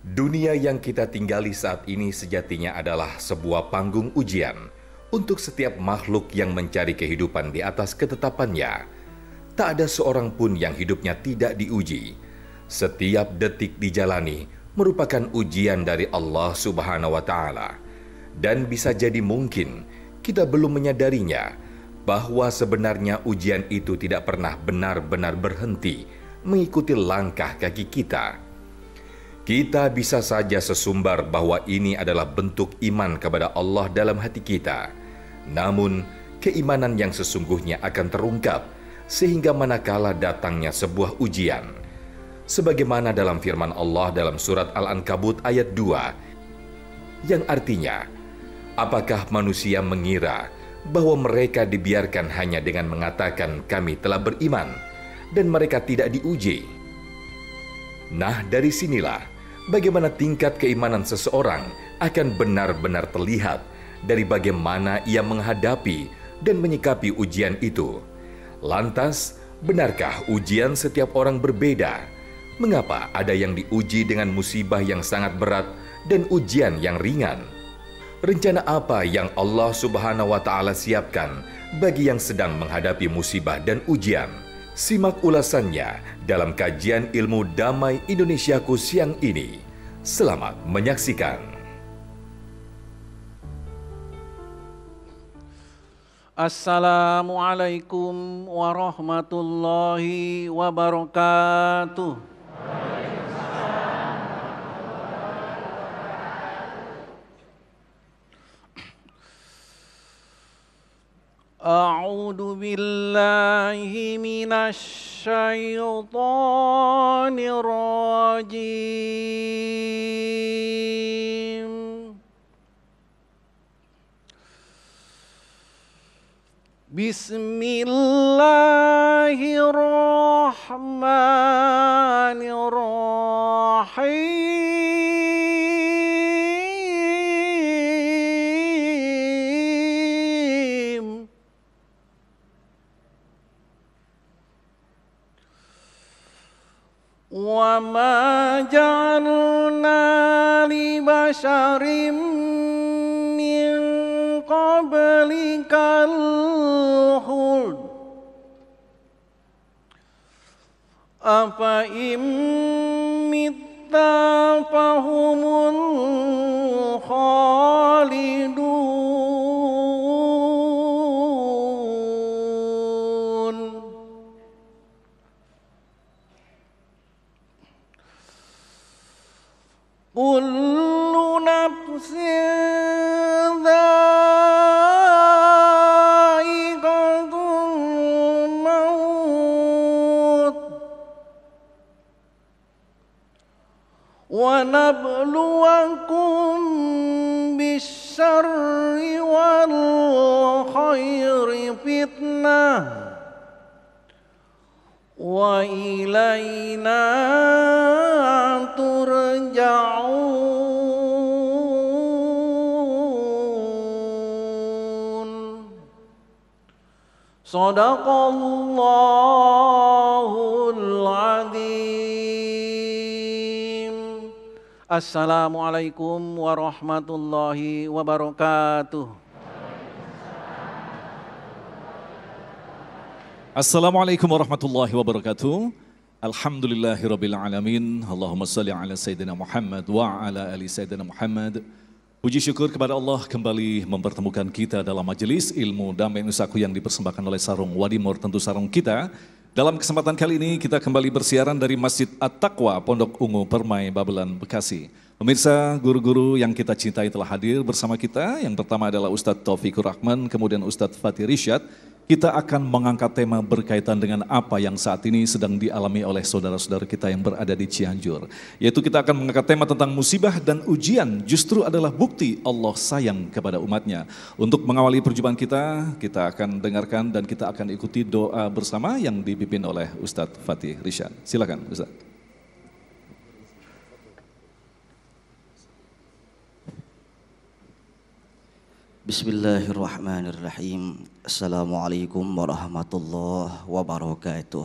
Dunia yang kita tinggali saat ini sejatinya adalah sebuah panggung ujian untuk setiap makhluk yang mencari kehidupan di atas ketetapannya. Tak ada seorang pun yang hidupnya tidak diuji. Setiap detik dijalani merupakan ujian dari Allah Subhanahu wa Ta'ala. Dan bisa jadi mungkin kita belum menyadarinya bahwa sebenarnya ujian itu tidak pernah benar-benar berhenti mengikuti langkah kaki kita. Kita bisa saja sesumbar bahwa ini adalah bentuk iman kepada Allah dalam hati kita. Namun, keimanan yang sesungguhnya akan terungkap sehingga manakala datangnya sebuah ujian. Sebagaimana dalam firman Allah dalam surat Al-Ankabut ayat 2, yang artinya, apakah manusia mengira bahwa mereka dibiarkan hanya dengan mengatakan kami telah beriman dan mereka tidak diuji? Nah, dari sinilah bagaimana tingkat keimanan seseorang akan benar-benar terlihat dari bagaimana ia menghadapi dan menyikapi ujian itu. Lantas, benarkah ujian setiap orang berbeda? Mengapa ada yang diuji dengan musibah yang sangat berat dan ujian yang ringan? Rencana apa yang Allah Subhanahu wa Ta'ala siapkan bagi yang sedang menghadapi musibah dan ujian? Simak ulasannya dalam kajian Ilmu Damai Indonesiaku siang ini. Selamat menyaksikan. Assalamualaikum warahmatullahi wabarakatuh. A'udzu billahi minasy syaithanir rajim. Bismillahirrahmanirrahim. Wa ma ja'alna li basharin min qablikal khuld afa im mitta fahumul khalidun. Kullu nafsin dha'iqatul maut wa nabluwakum bisyarri wal khairi fitnah wa ilaina turja'un. Shadaqallahul adzim. Assalamualaikum warahmatullahi wabarakatuh. Assalamualaikum warahmatullahi wabarakatuh. Alhamdulillahirabbil alamin. Allahumma shalli ala sayyidina Muhammad wa ala ali sayyidina Muhammad. Puji syukur kepada Allah kembali mempertemukan kita dalam majelis Ilmu Damai Indonesiaku yang dipersembahkan oleh Sarung Wadimor, tentu sarung kita. Dalam kesempatan kali ini kita kembali bersiaran dari Masjid At-Taqwa Pondok Ungu Permai Babelan Bekasi. Pemirsa, guru-guru yang kita cintai telah hadir bersama kita. Yang pertama adalah Ustadz Taufikur Rahman, kemudian Ustadz Fatih Rishad. Kita akan mengangkat tema berkaitan dengan apa yang saat ini sedang dialami oleh saudara-saudara kita yang berada di Cianjur. Yaitu kita akan mengangkat tema tentang musibah dan ujian justru adalah bukti Allah sayang kepada umatnya. Untuk mengawali perjumpaan kita akan dengarkan dan kita akan ikuti doa bersama yang dipimpin oleh Ustadz Fatih Rishad. Silakan Ustadz. Bismillahirrahmanirrahim. Assalamualaikum warahmatullahi wabarakatuh.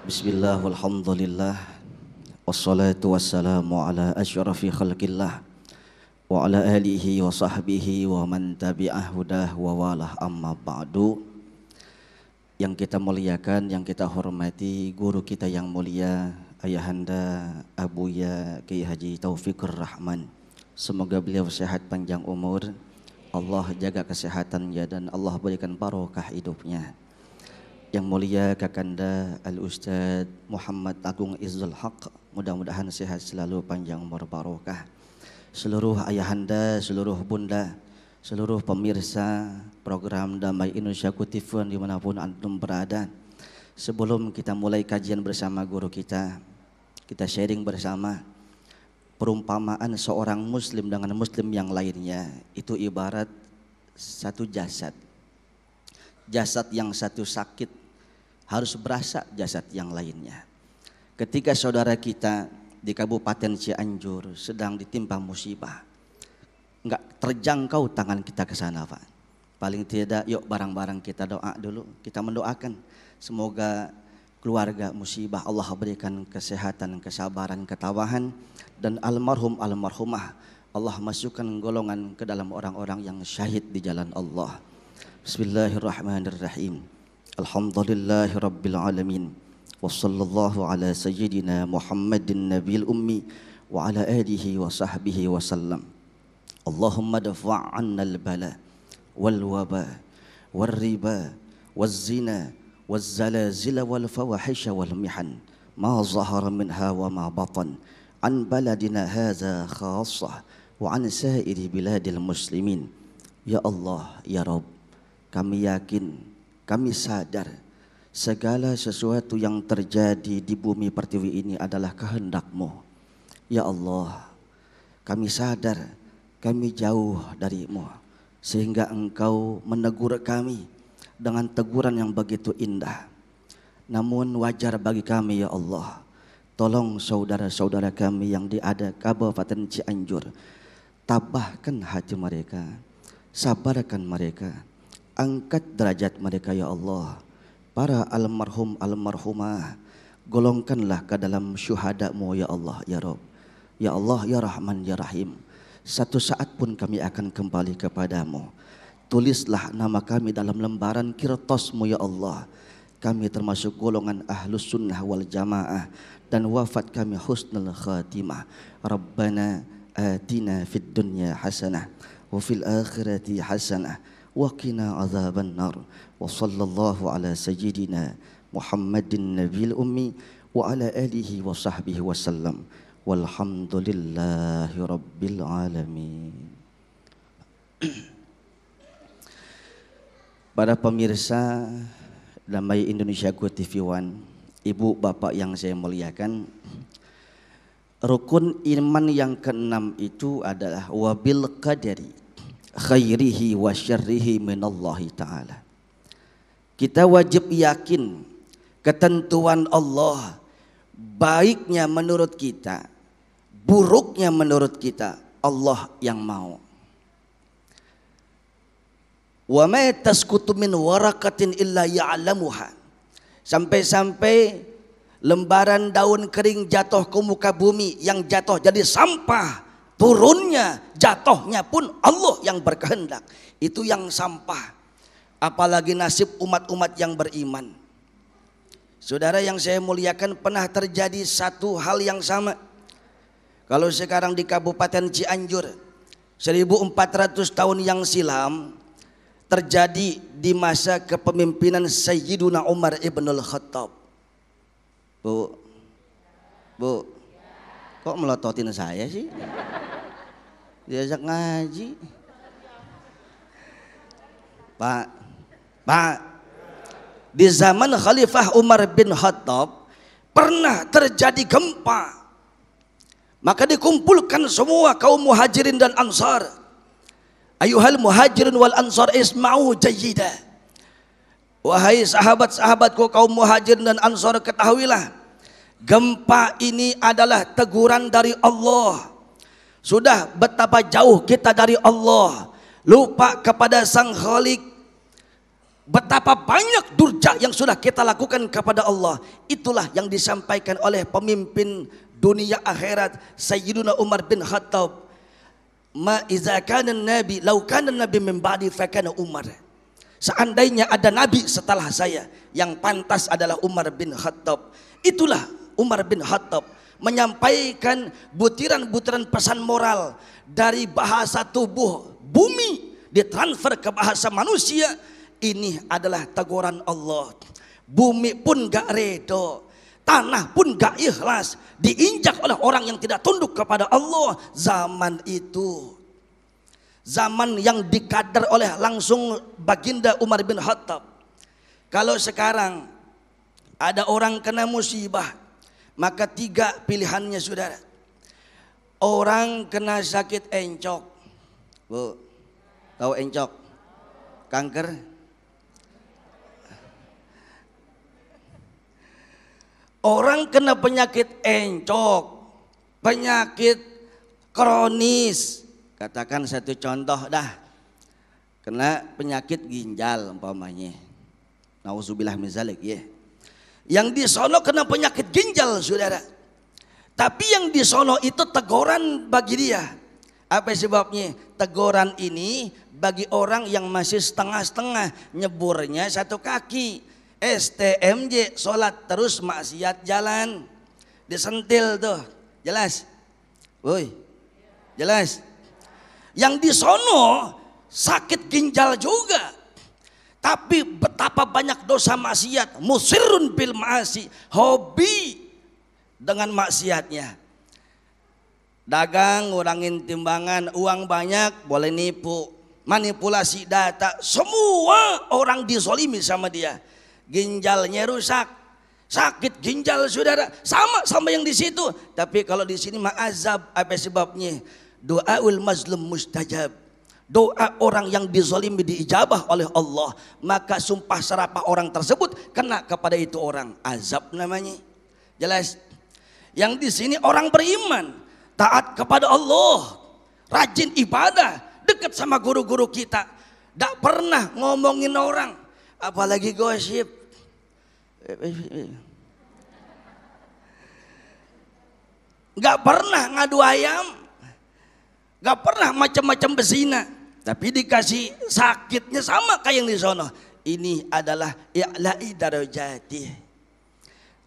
Bismillah walhamdulillah wassalatu wassalamu ala asyrafi khalqillah wa ala alihi wa sahbihi wa man tabi'ah hudah wa walah amma ba'du. Yang kita muliakan, yang kita hormati guru kita yang mulia Ayahanda Abuya Kiai Haji Taufikur Rahman. Semoga beliau sehat panjang umur, Allah jaga kesehatannya dan Allah berikan barokah hidupnya. Yang mulia Kakanda Al-Ustadz Muhammad Agung Izzul Haq, mudah-mudahan sehat selalu, panjang umur barokah. Seluruh ayahanda, seluruh bunda, seluruh pemirsa program Damai Indonesia Kutifun dimanapun antum berada. Sebelum kita mulai kajian bersama guru kita sharing bersama. Perumpamaan seorang muslim dengan muslim yang lainnya itu ibarat satu jasad. Jasad yang satu sakit harus berasa jasad yang lainnya. Ketika saudara kita di Kabupaten Cianjur sedang ditimpa musibah, enggak terjangkau tangan kita ke sana, Pak. Paling tidak yuk barang-barang kita doa dulu, kita mendoakan semoga keluarga musibah Allah berikan kesehatan, kesabaran, ketabahan, dan almarhum almarhumah Allah masukkan golongan ke dalam orang-orang yang syahid di jalan Allah. Bismillahirrahmanirrahim. Alhamdulillahirabbil alamin. Wassallallahu ala sayyidina Muhammadin nabiyil ummi wa ala alihi wa sahbihi wasallam. Allahumma dafa' 'annal bala wal waba wal riba waz zina waz zalazil wal fawahisha wal mihan ma zahara minha wa ma batan an baladina hadza khassah wa an sa'iri biladil muslimin. Ya Allah, ya Rabb, kami yakin, kami sadar segala sesuatu yang terjadi di bumi pertiwi ini adalah kehendak-Mu. Ya Allah, kami sadar kami jauh dari-Mu sehingga Engkau menegur kami dengan teguran yang begitu indah. Namun wajar bagi kami, ya Allah, tolong saudara-saudara kami yang ada Kabupaten Cianjur, tabahkan hati mereka, sabarkan mereka, angkat derajat mereka, ya Allah. Para almarhum almarhumah golongkanlah ke dalam syuhada-Mu, ya Allah, ya Rabb. Ya Allah, ya Rahman, ya Rahim. Satu saat pun kami akan kembali kepadamu. Tulislah nama kami dalam lembaran kirtas-Mu, ya Allah. Kami termasuk golongan ahlus sunnah wal jamaah dan wafat kami husnul khatimah. Rabbana atina fid dunya hasanah wa fil akhirati hasanah wa qina azaban nar. Wa sallallahu ala sayyidina Muhammadin nabiyil ummi wa ala alihi wa sahbihi wasallam. Walhamdulillahi rabbil alamin. Para pemirsa Damai Indonesia Go TV One, ibu bapak yang saya muliakan, rukun iman yang keenam itu adalah wabil qadari khairihi wa syarrihi minallahi ta'ala. Kita wajib yakin ketentuan Allah, baiknya menurut kita, buruknya menurut kita, Allah yang mau. Wa ma tasqutu min waraqatin illa ya'lamuha. Sampai-sampai lembaran daun kering jatuh ke muka bumi, yang jatuh jadi sampah, turunnya, jatuhnya pun Allah yang berkehendak. Itu yang sampah. Apalagi nasib umat-umat yang beriman. Saudara yang saya muliakan, pernah terjadi satu hal yang sama. Kalau sekarang di Kabupaten Cianjur 1400 tahun yang silam terjadi di masa kepemimpinan Sayyiduna Umar ibnul Khattab. Bu, kok melototin saya sih? Diajak ngaji. Pak, di zaman Khalifah Umar bin Khattab pernah terjadi gempa. Maka dikumpulkan semua kaum muhajirin dan ansar. Ayuhal muhajirin wal ansar isma'u jayyida. Wahai sahabat-sahabatku kaum muhajirin dan ansar, ketahuilah gempa ini adalah teguran dari Allah. Sudah betapa jauh kita dari Allah, lupa kepada Sang Khalik. betapa banyak durja yang sudah kita lakukan kepada Allah. Itulah yang disampaikan oleh pemimpin dunia akhirat Sayyiduna Umar bin Khattab. Ma iza kana nabi law kana nabi min ba'di fa kana Umar. Seandainya ada nabi setelah saya, yang pantas adalah Umar bin Khattab. Itulah Umar bin Khattab menyampaikan butiran-butiran pesan moral dari bahasa tubuh bumi ditransfer ke bahasa manusia. Ini adalah teguran Allah. Bumi pun gak redo, tanah pun gak ikhlas, diinjak oleh orang yang tidak tunduk kepada Allah. Zaman itu zaman yang dikadar oleh langsung baginda Umar bin Khattab. Kalau sekarang ada orang kena musibah, maka 3 pilihannya saudara. Orang kena sakit encok, Bu, tahu encok? Kanker. Orang kena penyakit encok, penyakit kronis. Katakan satu contoh dah, kena penyakit ginjal umpamanya. Nauzubillah min zalik ya. Yang di sono kena penyakit ginjal saudara. Tapi yang di sono itu teguran bagi dia. Apa sebabnya? Teguran ini bagi orang yang masih setengah-setengah, nyeburnya 1 kaki. STMJ, sholat terus maksiat jalan, disentil tuh, jelas, woi, jelas. Yang di sono sakit ginjal juga, tapi betapa banyak dosa maksiat, musirun bil ma'asi, hobi dengan maksiatnya. Dagang, ngurangin timbangan, uang banyak, boleh nipu, manipulasi data, semua orang dizolimi sama dia. Ginjalnya rusak, sakit ginjal saudara, sama yang di situ. Tapi kalau di sini ma'azab, apa sebabnya? Doaul mazlum mustajab. Doa orang yang dizalimi diijabah oleh Allah, maka sumpah serapah orang tersebut kena kepada itu orang, azab namanya. Jelas? Yang di sini orang beriman, taat kepada Allah, rajin ibadah, dekat sama guru-guru kita, tidak pernah ngomongin orang, apalagi gosip. Gak pernah ngadu ayam, gak pernah macam-macam bezina, tapi dikasih sakitnya sama kayak yang di sono. Ini adalah i'la'i darajati,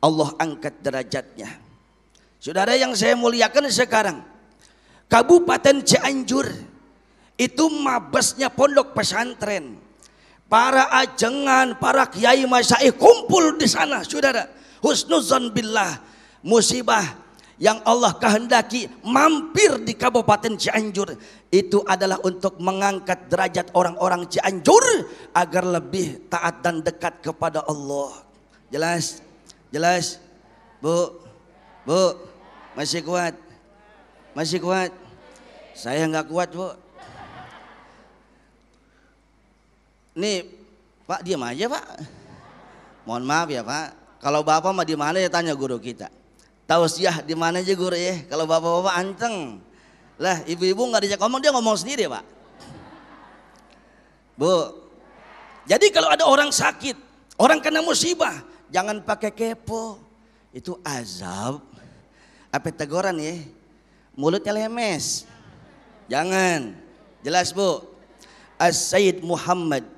Allah angkat derajatnya. Saudara yang saya muliakan sekarang, Kabupaten Cianjur itu mabesnya pondok pesantren. Para ajengan, para kiai masyaikh kumpul di sana, saudara. Husnuzan billah, musibah yang Allah kehendaki mampir di Kabupaten Cianjur itu adalah untuk mengangkat derajat orang-orang Cianjur agar lebih taat dan dekat kepada Allah. Jelas? Jelas? Bu, masih kuat? Masih kuat? Saya nggak kuat, Bu. Nih Pak, diam aja Pak. Mohon maaf ya Pak. Kalau Bapak mah di mana ya tanya guru kita. Tausiah di mana aja guru ya. Kalau Bapak-bapak anteng. Lah ibu-ibu nggak dijak ngomong, dia ngomong sendiri Pak. Bu. Jadi kalau ada orang sakit, orang kena musibah, jangan pakai kepo. Itu azab. Apa teguran ya? Mulutnya lemes. Jangan. Jelas Bu. As-Sayyid Muhammad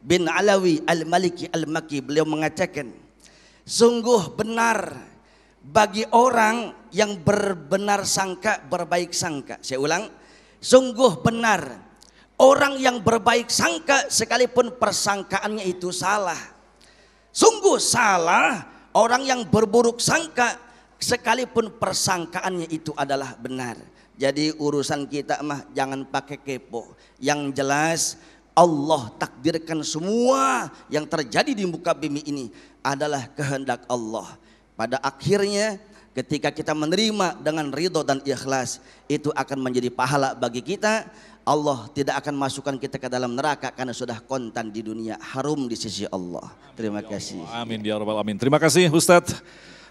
bin Alawi Al-Maliki Al-Maki, beliau mengatakan, sungguh benar bagi orang yang berbenar sangka, berbaik sangka. Saya ulang, sungguh benar orang yang berbaik sangka sekalipun persangkaannya itu salah. Sungguh salah orang yang berburuk sangka sekalipun persangkaannya itu adalah benar. Jadi urusan kita mah jangan pakai kepo. Yang jelas Allah takdirkan semua yang terjadi di muka bumi ini adalah kehendak Allah. Pada akhirnya ketika kita menerima dengan ridho dan ikhlas, itu akan menjadi pahala bagi kita. Allah tidak akan masukkan kita ke dalam neraka karena sudah kontan di dunia, harum di sisi Allah. Terima kasih. Amin ya rabbal alamin. Terima kasih Ustadz.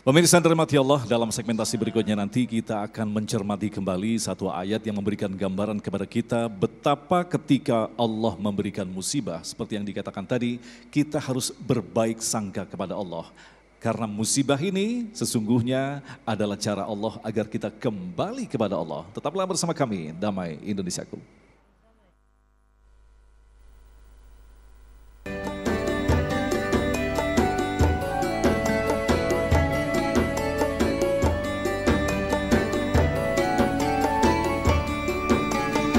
Pemirsa yang dirahmati Allah, dalam segmentasi berikutnya nanti kita akan mencermati kembali satu ayat yang memberikan gambaran kepada kita betapa ketika Allah memberikan musibah seperti yang dikatakan tadi, kita harus berbaik sangka kepada Allah. Karena musibah ini sesungguhnya adalah cara Allah agar kita kembali kepada Allah. Tetaplah bersama kami, Damai Indonesiaku.